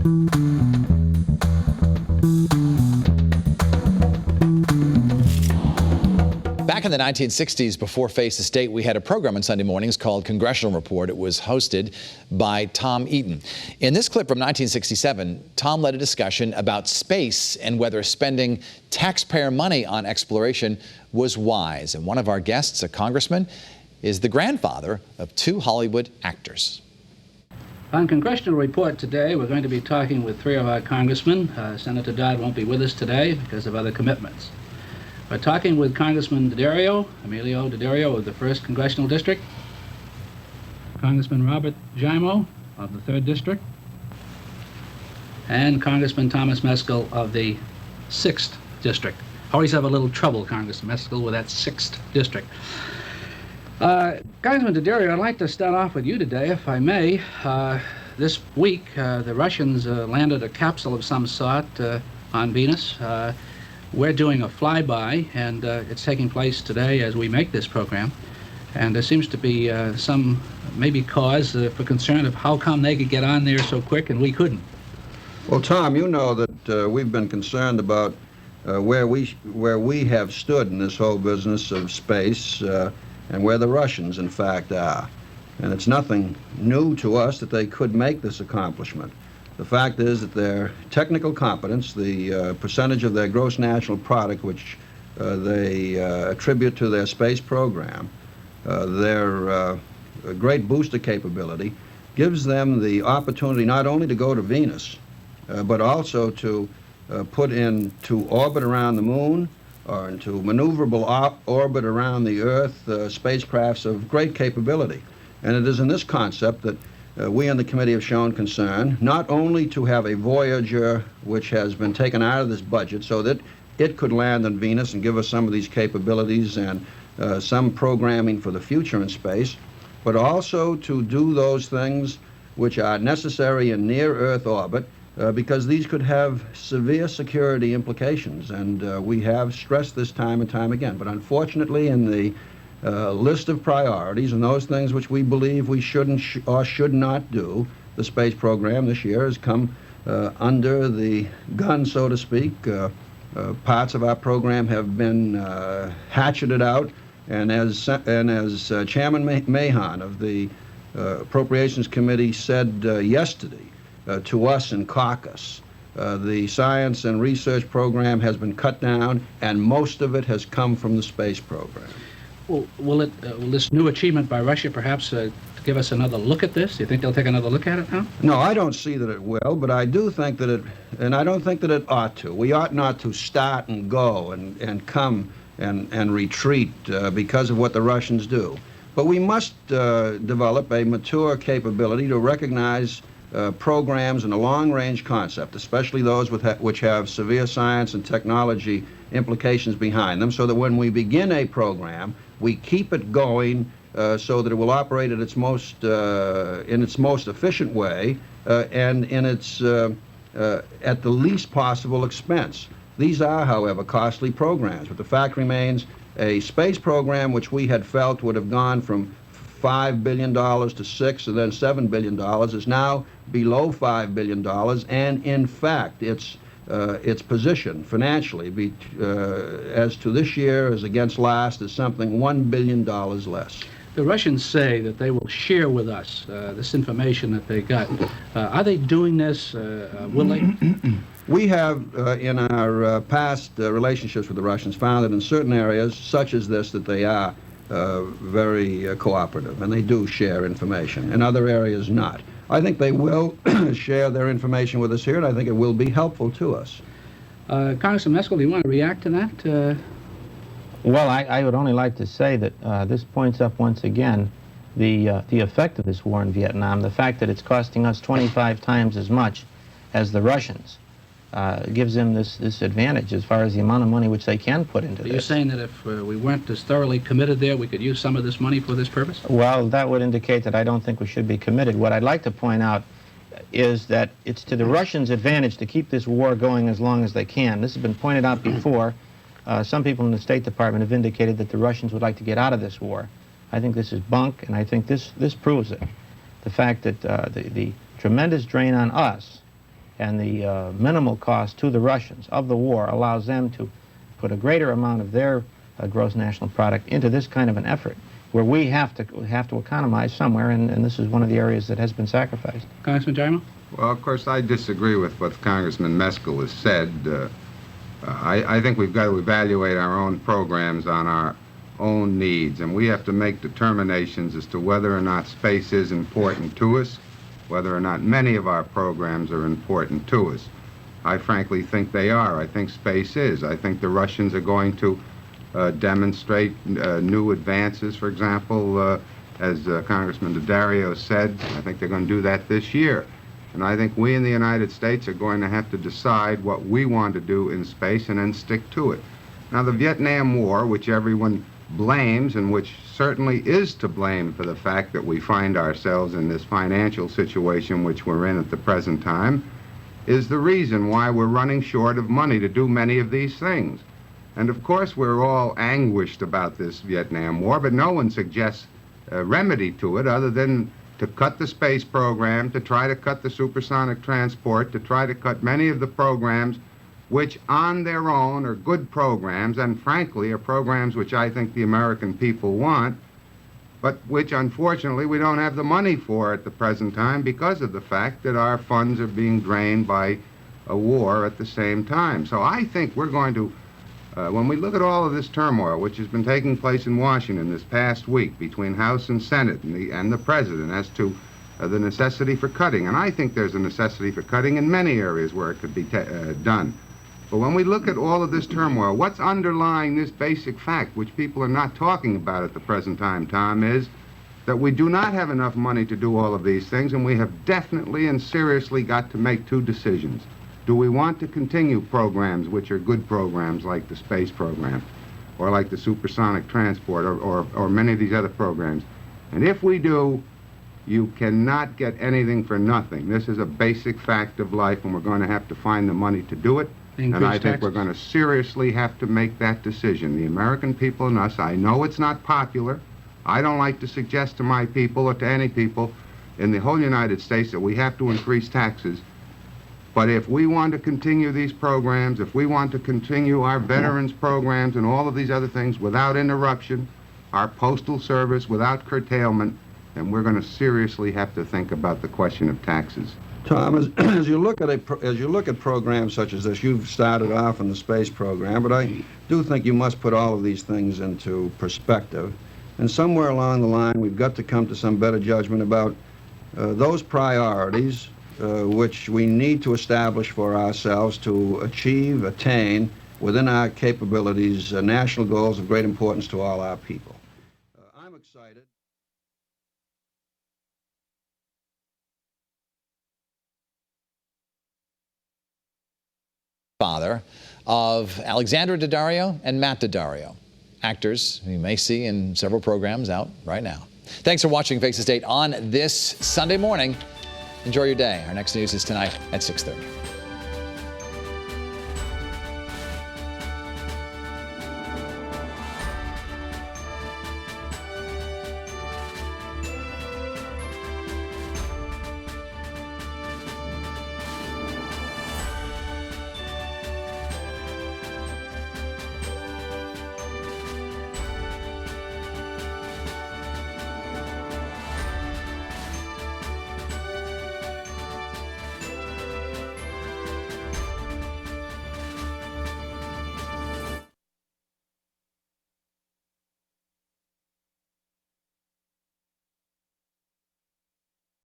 Back in the 1960s, before Face the State, we had a program on Sunday mornings called Congressional Report. It was hosted by Tom Eaton. In this clip from 1967, Tom led a discussion about space and whether spending taxpayer money on exploration was wise. And one of our guests, a congressman, is the grandfather of two Hollywood actors. On Congressional Report today, we're going to be talking with three of our congressmen. Senator Dodd won't be with us today because of other commitments. We're talking with Congressman Emilio Daddario of the 1st Congressional District, Congressman Robert Jaimo of the 3rd District, and Congressman Thomas Meskel of the 6th District. I always have a little trouble, Congressman Meskel, with that 6th District. Congressman Daddario, I'd like to start off with you today, if I may. This week, the Russians landed a capsule of some sort on Venus. We're doing a flyby, and it's taking place today as we make this program. And there seems to be some maybe cause for concern of how come they could get on there so quick and we couldn't. Well, Tom, you know that we've been concerned about where we have stood in this whole business of space and where the Russians, in fact, are. And it's nothing new to us that they could make this accomplishment. The fact is that their technical competence, the percentage of their gross national product which they attribute to their space program, their great booster capability, gives them the opportunity not only to go to Venus, but also to put into orbit around the moon or into maneuverable orbit around the Earth spacecrafts of great capability. And it is in this concept that we in the committee have shown concern, not only to have a Voyager which has been taken out of this budget so that it could land on Venus and give us some of these capabilities and some programming for the future in space, but also to do those things which are necessary in near-Earth orbit because these could have severe security implications. And we have stressed this time and time again. But unfortunately, in the list of priorities and those things which we believe we shouldn't or should not do, the space program this year has come under the gun, so to speak. Parts of our program have been hatcheted out, and as Chairman Mahon of the Appropriations Committee said yesterday to us in caucus, the science and research program has been cut down, and most of it has come from the space program. Well, will this new achievement by Russia perhaps give us another look at this? Do you think they'll take another look at it now? No, I don't see that it will, but I do think that it, and I don't think that it ought to. We ought not to start and go and come and retreat because of what the Russians do. But we must develop a mature capability to recognize programs in a long-range concept, especially those which have severe science and technology implications behind them, so that when we begin a program, we keep it going so that it will operate at its most, in its most efficient way and in its, at the least possible expense. These are, however, costly programs, but the fact remains a space program which we had felt would have gone from $5 billion to $6 and then $7 billion is now below $5 billion, and in fact its position financially as to this year as against last is something $1 billion less. The Russians say that they will share with us this information that they got. Are they doing this? Will they? We have, in our past relationships with the Russians, found that in certain areas, such as this, that they are very cooperative, and they do share information. In other areas, not. I think they will share their information with us here, and I think it will be helpful to us. Congressman Meskel, do you want to react to that? Well, I would only like to say that this points up once again the effect of this war in Vietnam, the fact that it's costing us 25 times as much as the Russians. Gives them this advantage as far as the amount of money which they can put into this. Are you saying that if we weren't as thoroughly committed there, we could use some of this money for this purpose? Well, that would indicate that I don't think we should be committed. What I'd like to point out is that it's to the Russians' advantage to keep this war going as long as they can. This has been pointed out before. Some people in the State Department have indicated that the Russians would like to get out of this war. I think this is bunk, and I think this proves it. The fact that the tremendous drain on us and the minimal cost to the Russians of the war allows them to put a greater amount of their gross national product into this kind of an effort, where we have to economize somewhere, and this is one of the areas that has been sacrificed. Congressman Jarmo? Well, of course, I disagree with what Congressman Meskel has said. I think we've got to evaluate our own programs on our own needs, and we have to make determinations as to whether or not space is important to us, whether or not many of our programs are important to us. I frankly think they are. I think space is. I think the Russians are going to demonstrate new advances, for example, as Congressman Daddario said. I think they're going to do that this year. And I think we in the United States are going to have to decide what we want to do in space and then stick to it. Now, the Vietnam War, which everyone blames and which certainly is to blame for the fact that we find ourselves in this financial situation which we're in at the present time, is the reason why we're running short of money to do many of these things. And of course, we're all anguished about this Vietnam War, but no one suggests a remedy to it other than to cut the space program, to try to cut the supersonic transport, to try to cut many of the programs which on their own are good programs, and frankly are programs which I think the American people want, but which unfortunately we don't have the money for at the present time because of the fact that our funds are being drained by a war at the same time. So I think we're going to, when we look at all of this turmoil which has been taking place in Washington this past week between House and Senate and the President as to the necessity for cutting, and I think there's a necessity for cutting in many areas where it could be done. But when we look at all of this turmoil, what's underlying this basic fact, which people are not talking about at the present time, Tom, is that we do not have enough money to do all of these things, and we have definitely and seriously got to make two decisions. Do we want to continue programs which are good programs like the space program or like the supersonic transport or many of these other programs? And if we do, you cannot get anything for nothing. This is a basic fact of life, and we're going to have to find the money to do it. And I think we're going to seriously have to make that decision. The American people and us, I know it's not popular. I don't like to suggest to my people or to any people in the whole United States that we have to increase taxes. But if we want to continue these programs, if we want to continue our veterans programs and all of these other things without interruption, our postal service without curtailment, then we're going to seriously have to think about the question of taxes. Tom, as you look at programs such as this, you've started off in the space program, but I do think you must put all of these things into perspective. And somewhere along the line, we've got to come to some better judgment about those priorities which we need to establish for ourselves to attain within our capabilities, national goals of great importance to all our people. I'm excited. Father of Alexandra Daddario and Matt Daddario, actors who you may see in several programs out right now. Thanks for watching Face the State on this Sunday morning. Enjoy your day. Our next news is tonight at 6:30.